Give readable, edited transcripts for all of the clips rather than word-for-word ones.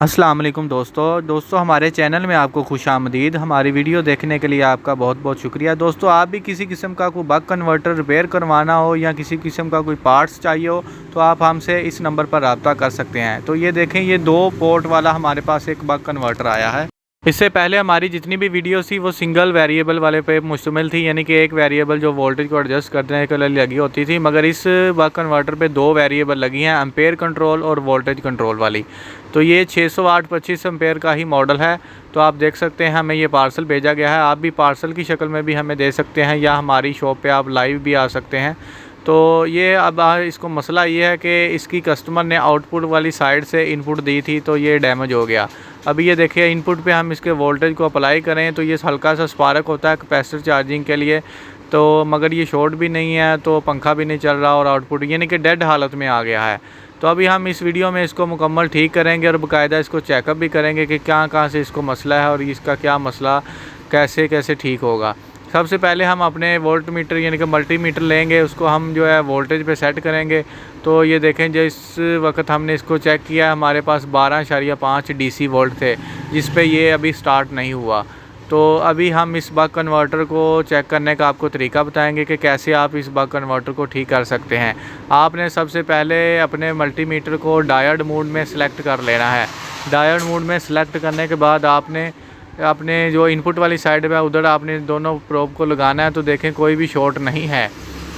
अस्सलाम वालेकुम दोस्तों हमारे चैनल में आपको खुशामदीद। हमारी वीडियो देखने के लिए आपका बहुत बहुत शुक्रिया। दोस्तों आप भी किसी किस्म का कोई बक कन्वर्टर रिपेयर करवाना हो या किसी किस्म का कोई पार्ट्स चाहिए हो तो आप हमसे इस नंबर पर रब्ता कर सकते हैं। तो ये देखें, ये 2 पोर्ट वाला हमारे पास एक बक कन्वर्टर आया है। इससे पहले हमारी जितनी भी वीडियो थी वो सिंगल वेरिएबल वाले पे मुश्तमिल थी, यानी कि एक वेरिएबल जो वोल्टेज को एडजस्ट करने के लिए लगी होती थी, मगर इस बक कन्वर्टर पे 2 वेरिएबल लगी हैं, एम्पेयर कंट्रोल और वोल्टेज कंट्रोल वाली। तो ये 608 25 एम्पेयर का ही मॉडल है। तो आप देख सकते हैं हमें ये पार्सल भेजा गया है। आप भी पार्सल की शक्ल में भी हमें दे सकते हैं या हमारी शॉप पे आप लाइव भी आ सकते हैं। तो ये अब इसको मसला ये है कि इसकी कस्टमर ने आउटपुट वाली साइड से इनपुट दी थी तो ये डैमेज हो गया। अभी ये देखिए, इनपुट पे हम इसके वोल्टेज को अप्लाई करें तो ये हल्का सा स्पार्क होता है कैपेसिटर चार्जिंग के लिए, तो मगर ये शॉर्ट भी नहीं है, तो पंखा भी नहीं चल रहा और आउटपुट यानी कि डेड हालत में आ गया है। तो अभी हम इस वीडियो में इसको मुकम्मल ठीक करेंगे और बाकायदा इसको चेकअप भी करेंगे कि कहाँ से इसको मसला है और इसका क्या मसला कैसे कैसे ठीक होगा। सबसे पहले हम अपने वोल्ट मीटर यानी कि मल्टीमीटर लेंगे, उसको हम जो है वोल्टेज पे सेट करेंगे। तो ये देखें, जिस वक्त हमने इसको चेक किया हमारे पास 12.5 DC वोल्ट थे, जिस पे ये अभी स्टार्ट नहीं हुआ। तो अभी हम इस बक कन्वर्टर को चेक करने का आपको तरीका बताएंगे कि कैसे आप इस बक कन्वर्टर को ठीक कर सकते हैं। आपने सबसे पहले अपने मल्टीमीटर को डायोड मोड में सिलेक्ट कर लेना है। डायोड मोड में सिलेक्ट करने के बाद आपने अपने जो इनपुट वाली साइड पे उधर आपने दोनों प्रोब को लगाना है। तो देखें, कोई भी शॉर्ट नहीं है,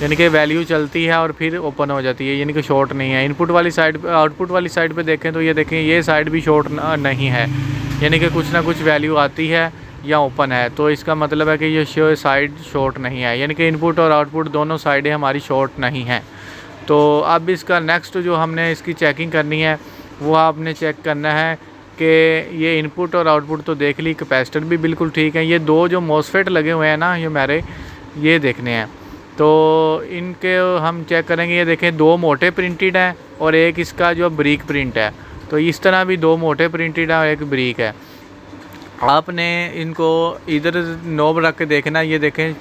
यानी कि वैल्यू चलती है और फिर ओपन हो जाती है, यानी कि शॉर्ट नहीं है। इनपुट वाली साइड पे, आउटपुट वाली साइड पे देखें तो ये देखें, ये साइड भी शॉर्ट नहीं है, यानी कि कुछ ना कुछ वैल्यू आती है या ओपन है। तो इसका मतलब है कि ये साइड शॉर्ट नहीं है, यानी कि इनपुट और आउटपुट दोनों साइडें हमारी शॉर्ट नहीं हैं। तो अब इसका नेक्स्ट जो हमने इसकी चेकिंग करनी है वो आपने चेक करना है कि ये इनपुट और आउटपुट तो देख ली, कैपेसिटर भी बिल्कुल ठीक है। ये 2 जो मॉसफेट लगे हुए हैं ना, ये मेरे ये देखने हैं, तो इनके हम चेक करेंगे। ये देखें, 2 मोटे प्रिंटेड हैं और एक इसका जो ब्रिक प्रिंट है। तो इस तरह भी 2 मोटे प्रिंटेड है और एक ब्रिक है। आपने इनको इधर नोब रख के देखना। ये देखें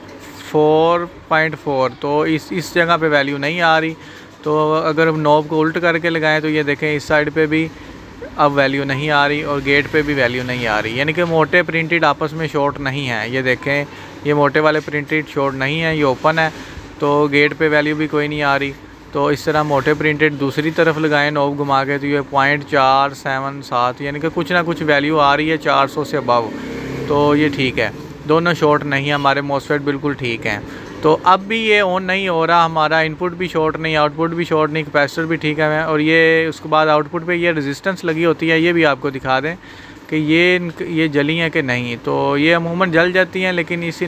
4.4, तो इस जगह पे वैल्यू नहीं आ रही। तो अगर नोब को उल्ट करके लगाएं तो ये देखें, इस साइड पे भी अब वैल्यू नहीं आ रही और गेट पे भी वैल्यू नहीं आ रही, यानी कि मोटे प्रिंटेड आपस में शॉर्ट नहीं है। ये देखें, ये मोटे वाले प्रिंटेड शॉर्ट नहीं है, ये ओपन है, तो गेट पे वैल्यू भी कोई नहीं आ रही। तो इस तरह मोटे प्रिंटेड दूसरी तरफ लगाएं नोब घुमा के, तो ये 0.477 यानी कि कुछ ना कुछ वैल्यू आ रही है 400 से अबव। तो ये ठीक है, दोनों शॉर्ट नहीं है, हमारे मॉसफेट बिल्कुल ठीक हैं। तो अब भी ये ऑन नहीं हो रहा, हमारा इनपुट भी शॉर्ट नहीं, आउटपुट भी शॉर्ट नहीं, कैपेसिटर भी ठीक है। और ये उसके बाद आउटपुट पे ये रेजिस्टेंस लगी होती है, ये भी आपको दिखा दें कि ये जली हैं कि नहीं। तो ये अमूमन जल जाती हैं, लेकिन इस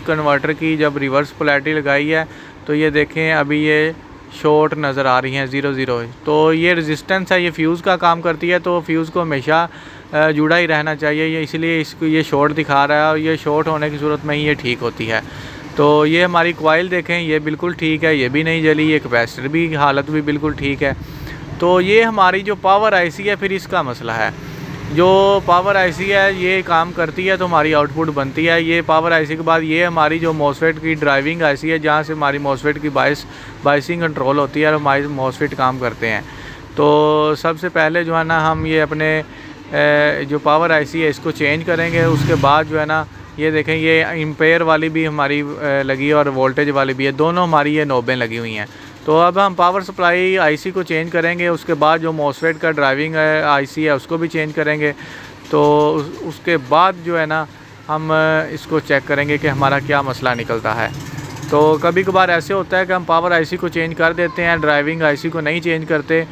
कन्वर्टर की जब रिवर्स पोलैरिटी लगाई है तो ये देखें अभी ये शॉर्ट नज़र आ रही हैं 0 तो ये रेजिस्टेंस है, ये फ्यूज़ का काम करती है। तो फ्यूज़ को हमेशा जुड़ा ही रहना चाहिए, ये इसलिए इसको ये शॉर्ट दिखा रहा है और ये शॉर्ट होने की सूरत में ही ये ठीक होती है। तो ये हमारी कॉइल देखें, ये बिल्कुल ठीक है, ये भी नहीं जली, ये कैपेसिटर भी हालत भी बिल्कुल ठीक है। तो ये हमारी जो पावर आईसी है, फिर इसका मसला है। जो पावर आईसी है ये काम करती है तो हमारी आउटपुट बनती है। ये पावर आईसी के बाद ये हमारी जो मॉसफेट की ड्राइविंग आईसी है, जहाँ से हमारी मॉसफेट की बाइसिंग कंट्रोल होती है और हमारी मॉसफेट काम करते हैं। तो सबसे पहले जो है ना, हम ये अपने जो पावर आईसी है इसको चेंज करेंगे। उसके बाद जो है ना, ये देखें, ये एम्पेयर वाली भी हमारी लगी है और वोल्टेज वाली भी है, दोनों हमारी ये नोबें लगी हुई हैं। तो अब हम पावर सप्लाई आईसी को चेंज करेंगे। उसके बाद जो मॉसफेट का ड्राइविंग आईसी है उसको भी चेंज करेंगे। तो उसके बाद जो है ना, हम इसको चेक करेंगे कि हमारा क्या मसला निकलता है। तो कभी कभार ऐसे होता है कि हम पावर आईसी को चेंज कर देते हैं, ड्राइविंग आईसी को नहीं चेंज करते,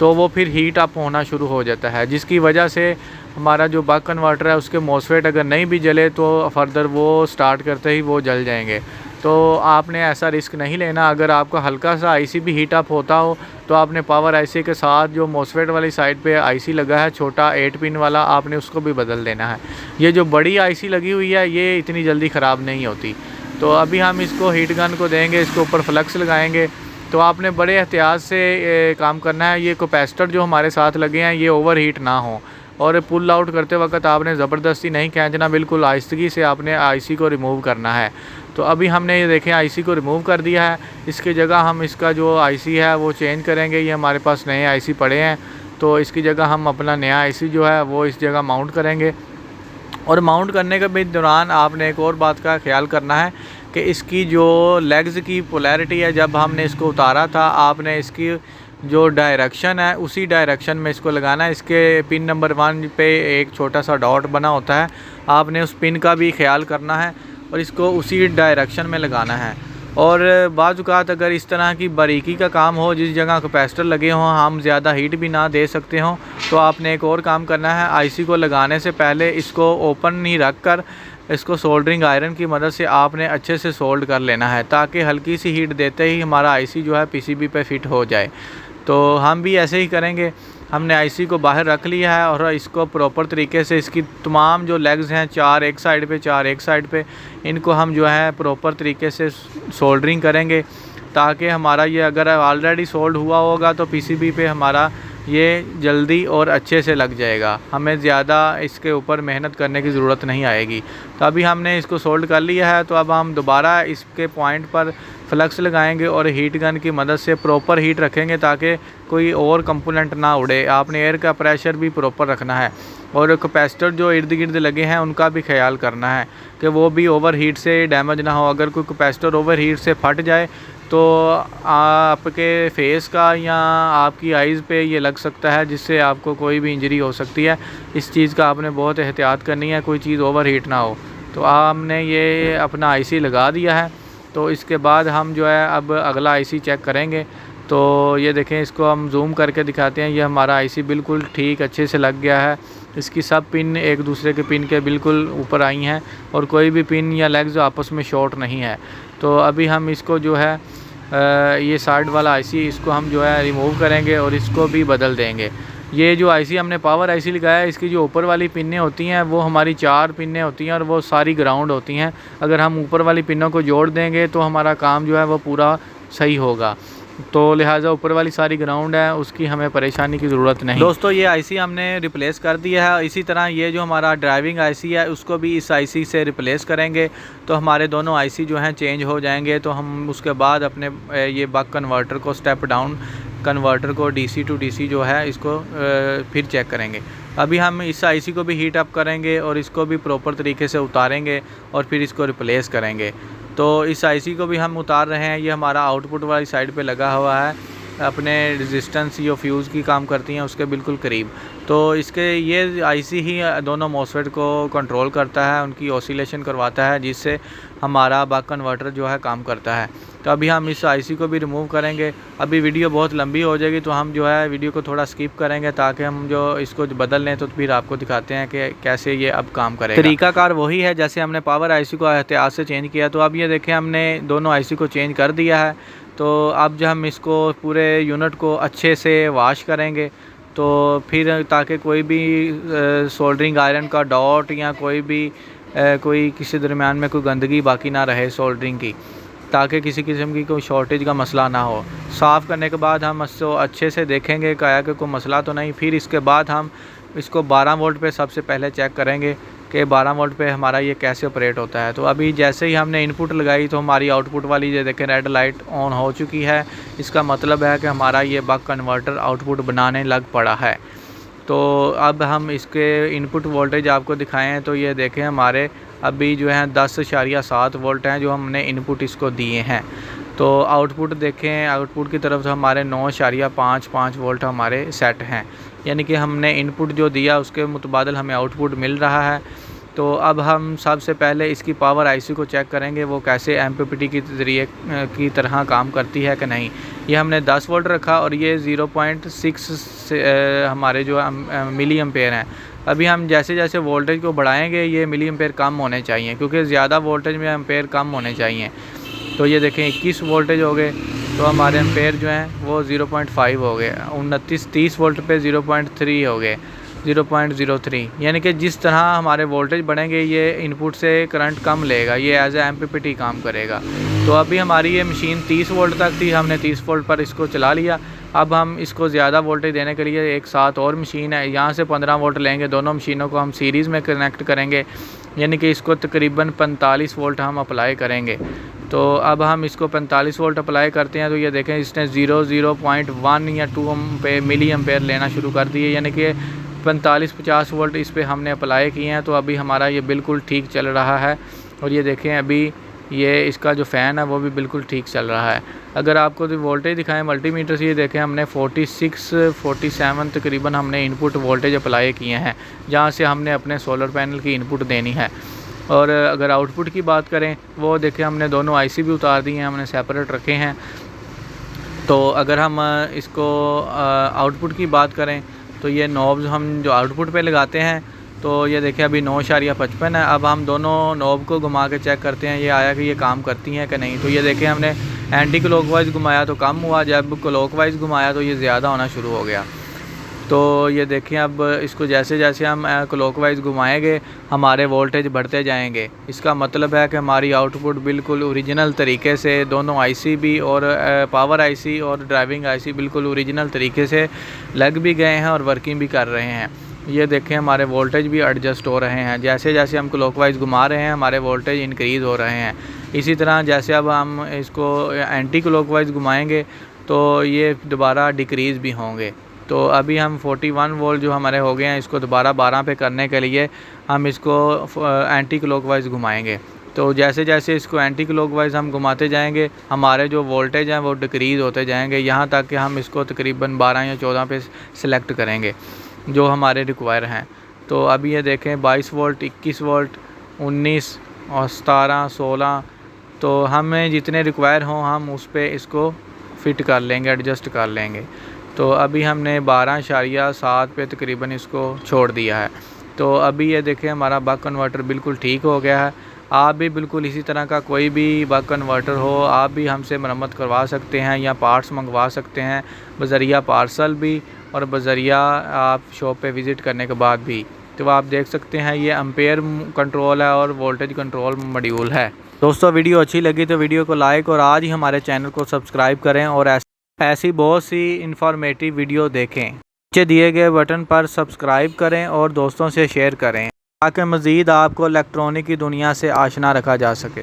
तो वो फिर हीट अप होना शुरू हो जाता है, जिसकी वजह से हमारा जो बक कन्वर्टर है उसके मॉसफेट अगर नहीं भी जले तो फर्दर वो स्टार्ट करते ही वो जल जाएंगे। तो आपने ऐसा रिस्क नहीं लेना। अगर आपका हल्का सा आईसी भी हीट अप होता हो तो आपने पावर आईसी के साथ जो मॉसफेट वाली साइड पे आईसी लगा है छोटा 8 पिन वाला, आपने उसको भी बदल देना है। ये जो बड़ी आईसी लगी हुई है ये इतनी जल्दी ख़राब नहीं होती। तो अभी हम इसको हीट गन को देंगे, इसके ऊपर फ्लक्स लगाएंगे। तो आपने बड़े एहतियात से काम करना है। ये कैपेसिटर जो हमारे साथ लगे हैं ये ओवर हीट ना हो, और पुल आउट करते वक्त आपने ज़बरदस्ती नहीं खींचना, बिल्कुल आहिस्तगी से आपने आईसी को रिमूव करना है। तो अभी हमने ये देखें आईसी को रिमूव कर दिया है। इसकी जगह हम इसका जो आईसी है वो चेंज करेंगे। ये हमारे पास नए आईसी पड़े हैं, तो इसकी जगह हम अपना नया आईसी जो है वो इस जगह माउंट करेंगे। और माउंट करने के भी दौरान आपने एक और बात का ख्याल करना है कि इसकी जो लेग्स की पोलैरिटी है, जब हमने इसको उतारा था आपने इसकी जो डायरेक्शन है उसी डायरेक्शन में इसको लगाना है। इसके पिन नंबर 1 पे एक छोटा सा डॉट बना होता है, आपने उस पिन का भी ख्याल करना है और इसको उसी डायरेक्शन में लगाना है। और बाज़ औक़ात अगर इस तरह की बारीकी का काम हो, जिस जगह कैपेसिटर लगे हों हम ज़्यादा हीट भी ना दे सकते हों, तो आपने एक और काम करना है, आईसी को लगाने से पहले इसको ओपन नहीं रख कर इसको सोल्डरिंग आयरन की मदद से आपने अच्छे से सोल्ड कर लेना है, ताकि हल्की सी हीट देते ही हमारा आईसी जो है पीसीबी पे फिट हो जाए। तो हम भी ऐसे ही करेंगे। हमने आईसी को बाहर रख लिया है और इसको प्रॉपर तरीके से इसकी तमाम जो लेग्स हैं, 4 एक साइड पे 4 एक साइड पे, इनको हम जो है प्रॉपर तरीके से सोल्डरिंग करेंगे, ताकि हमारा ये अगर ऑलरेडी सोल्ड हुआ होगा तो पीसीबी पे हमारा ये जल्दी और अच्छे से लग जाएगा, हमें ज़्यादा इसके ऊपर मेहनत करने की ज़रूरत नहीं आएगी। तो अभी हमने इसको सोल्ड कर लिया है, तो अब हम दोबारा इसके पॉइंट पर फ्लक्स लगाएंगे और हीट गन की मदद से प्रॉपर हीट रखेंगे, ताकि कोई और कंपोनेंट ना उड़े। आपने एयर का प्रेशर भी प्रॉपर रखना है और कैपेसिटर जो इर्द गिर्द लगे हैं उनका भी ख्याल करना है कि वो भी ओवर हीट से डैमेज ना हो। अगर कोई कैपेसिटर ओवर हीट से फट जाए तो आपके फेस का या आपकी आइज़ पे ये लग सकता है, जिससे आपको कोई भी इंजरी हो सकती है। इस चीज़ का आपने बहुत एहतियात करनी है, कोई चीज़ ओवर हीट ना हो। तो हमने ये अपना आईसी लगा दिया है, तो इसके बाद हम जो है अब अगला आईसी चेक करेंगे। तो ये देखें, इसको हम जूम करके दिखाते हैं, ये हमारा आईसी बिल्कुल ठीक अच्छे से लग गया है। इसकी सब पिन एक दूसरे के पिन के बिल्कुल ऊपर आई हैं और कोई भी पिन या लेग्स आपस में शॉर्ट नहीं है। तो अभी हम इसको जो है ये साइड वाला आईसी इसको हम जो है रिमूव करेंगे और इसको भी बदल देंगे। ये जो आईसी हमने पावर आईसी लगाया है, इसकी जो ऊपर वाली पिनें होती हैं वो हमारी 4 पिनें होती हैं और वो सारी ग्राउंड होती हैं। अगर हम ऊपर वाली पिनों को जोड़ देंगे तो हमारा काम जो है वो पूरा सही होगा, तो लिहाजा ऊपर वाली सारी ग्राउंड है, उसकी हमें परेशानी की ज़रूरत नहीं। दोस्तों ये आईसी हमने रिप्लेस कर दिया है। इसी तरह ये जो हमारा ड्राइविंग आईसी है उसको भी इस आईसी से रिप्लेस करेंगे, तो हमारे दोनों आईसी जो हैं चेंज हो जाएंगे। तो हम उसके बाद अपने ये बक कन्वर्टर को, स्टेप डाउन कन्वर्टर को, डीसी टू डीसी जो है इसको फिर चेक करेंगे। अभी हम इस आईसी को भी हीट अप करेंगे और इसको भी प्रॉपर तरीके से उतारेंगे और फिर इसको रिप्लेस करेंगे। तो इस आईसी को भी हम उतार रहे हैं। ये हमारा आउटपुट वाली साइड पे लगा हुआ है, अपने रेजिस्टेंस या फ्यूज़ की काम करती हैं उसके बिल्कुल करीब। तो इसके ये आईसी ही दोनों मॉसफेट को कंट्रोल करता है, उनकी ऑसिलेशन करवाता है, जिससे हमारा बक कन्वर्टर जो है काम करता है। तो अभी हम इस आईसी को भी रिमूव करेंगे। अभी वीडियो बहुत लंबी हो जाएगी, तो हम जो है वीडियो को थोड़ा स्किप करेंगे, ताकि हम जो इसको बदल लें तो फिर आपको दिखाते हैं कि कैसे ये अब काम करेगा। तरीकाकार वही है जैसे हमने पावर आईसी को एहतियात से चेंज किया। तो अब ये देखें, हमने दोनों आईसी को चेंज कर दिया है। तो अब जब हम इसको पूरे यूनिट को अच्छे से वॉश करेंगे, तो फिर ताकि कोई भी सोल्डरिंग आयरन का डॉट या कोई किसी दरमियान में कोई गंदगी बाकी ना रहे सोल्डरिंग की, ताकि किसी किस्म की कोई शॉर्टेज का मसला ना हो। साफ़ करने के बाद हम इसको अच्छे से देखेंगे कि कोई मसला तो नहीं। फिर इसके बाद हम इसको 12 वोल्ट पे सबसे पहले चेक करेंगे कि 12 वोल्ट पे हमारा ये कैसे ऑपरेट होता है। तो अभी जैसे ही हमने इनपुट लगाई तो हमारी आउटपुट वाली ये देखें रेड लाइट ऑन हो चुकी है। इसका मतलब है कि हमारा ये बक कन्वर्टर आउटपुट बनाने लग पड़ा है। तो अब हम इसके इनपुट वोल्टेज आपको दिखाएं, तो ये देखें हमारे अभी जो है 10.7 वोल्ट हैं जो हमने इनपुट इसको दिए हैं। तो आउटपुट देखें, आउटपुट की तरफ से हमारे 9.55 वोल्ट हमारे सेट हैं, यानी कि हमने इनपुट जो दिया उसके मुतबादिल हमें आउटपुट मिल रहा है। तो अब हम सबसे पहले इसकी पावर आईसी को चेक करेंगे वो कैसे एमपीपीटी के ज़रिए की तरह काम करती है कि नहीं। ये हमने 10 वोल्ट रखा और ये 0.6 से हमारे जो मिली एम्पेयर हैं। अभी हम जैसे जैसे वोल्टेज को बढ़ाएंगे ये मिली एम्पेयर कम होने चाहिए, क्योंकि ज़्यादा वोल्टेज में एम्पेयर कम होने चाहिए। तो ये देखें 21 वोल्टेज हो गए, तो हमारे एम्पेयर जो हैं वो 0.5 हो गए। 30 वोल्ट पे 0.3 हो गए, 0.03। यानी कि जिस तरह हमारे वोल्टेज बढ़ेंगे ये इनपुट से करंट कम लेगा, ये एज ए एमपीपीटी काम करेगा। तो अभी हमारी ये मशीन 30 वोल्ट तक थी, हमने 30 वोल्ट पर इसको चला लिया। अब हम इसको ज़्यादा वोल्टेज देने के लिए एक साथ और मशीन है, यहाँ से 15 वोल्ट लेंगे। दोनों मशीनों को हम सीरीज़ में कनेक्ट करेंगे, यानी कि इसको तकरीबन 45 वोल्ट हम अप्लाई करेंगे। तो अब हम इसको 45 वोल्ट अप्लाई करते हैं, तो ये देखें इसने 0.1 या 2 मिली एम्पेयर लेना शुरू कर दिए, यानी कि 45-50 वोल्ट इस पे हमने अप्लाई किए हैं। तो अभी हमारा ये बिल्कुल ठीक चल रहा है। और ये देखें अभी ये इसका जो फ़ैन है वो भी बिल्कुल ठीक चल रहा है। अगर आपको तो वोल्टेज दिखाएं मल्टीमीटर से, ये देखें हमने 46-47 तकरीबन हमने इनपुट वोल्टेज अप्लाई किए हैं, जहाँ से हमने अपने सोलर पैनल की इनपुट देनी है। और अगर आउटपुट की बात करें, वो देखें हमने दोनों आईसी भी उतार दिए हैं, हमने सेपरेट रखे हैं। तो अगर हम इसको आउटपुट की बात करें, तो ये नॉब्स हम जो आउटपुट पे लगाते हैं, तो ये देखें अभी 9.55 है। अब हम दोनों नॉब को घुमा के चेक करते हैं ये आया कि ये काम करती हैं कि नहीं। तो ये देखें हमने एंटी क्लॉकवाइज घुमाया तो कम हुआ, जब क्लॉकवाइज घुमाया तो ये ज़्यादा होना शुरू हो गया। तो ये देखें अब इसको जैसे जैसे हम क्लॉकवाइज घुमाएंगे हमारे वोल्टेज बढ़ते जाएंगे। इसका मतलब है कि हमारी आउटपुट बिल्कुल ओरिजिनल तरीके से, दोनों आईसी भी और पावर आईसी और ड्राइविंग आईसी बिल्कुल ओरिजिनल तरीके से लग भी गए हैं और वर्किंग भी कर रहे हैं। ये देखें हमारे वोल्टेज भी एडजस्ट हो रहे हैं, जैसे जैसे हम क्लॉकवाइज घुमा रहे हैं हमारे वोल्टेज इंक्रीज़ हो रहे हैं। इसी तरह जैसे अब हम इसको एंटी क्लॉकवाइज घुमाएंगे तो ये दोबारा डिक्रीज़ भी होंगे। तो अभी हम 41 वोल्ट जो हमारे हो गए हैं, इसको दोबारा 12 पे करने के लिए हम इसको एंटी क्लॉकवाइज घुमाएंगे। तो जैसे जैसे इसको एंटी क्लॉकवाइज हम घुमाते जाएंगे हमारे जो वोल्टेज हैं वो डिक्रीज़ होते जाएंगे, यहाँ तक कि हम इसको तकरीबन 12 या 14 पे सिलेक्ट करेंगे जो हमारे रिक्वायर हैं। तो अभी ये देखें 22 वोल्ट, 21 वोल्ट, 19 और 17, 16, तो हमें जितने रिक्वायर हों हम उस पर इसको फ़िट कर लेंगे, एडजस्ट कर लेंगे। तो अभी हमने 12.7 पे तकरीबन इसको छोड़ दिया है। तो अभी ये देखें हमारा बक कन्वर्टर बिल्कुल ठीक हो गया है। आप भी बिल्कुल इसी तरह का कोई भी बक कन्वर्टर हो आप भी हमसे मरम्मत करवा सकते हैं या पार्ट्स मंगवा सकते हैं, बज़रिया पार्सल भी और बज़रिया आप शॉप पे विज़िट करने के बाद भी। तो आप देख सकते हैं ये एम्पेयर कंट्रोल है और वोल्टेज कंट्रोल मॉड्यूल है। दोस्तों वीडियो अच्छी लगी तो वीडियो को लाइक और आज ही हमारे चैनल को सब्सक्राइब करें और ऐसी बहुत सी इंफॉर्मेटिव वीडियो देखें। नीचे दिए गए बटन पर सब्सक्राइब करें और दोस्तों से शेयर करें ताकि मज़ीद आपको इलेक्ट्रॉनिक की दुनिया से आशना रखा जा सके।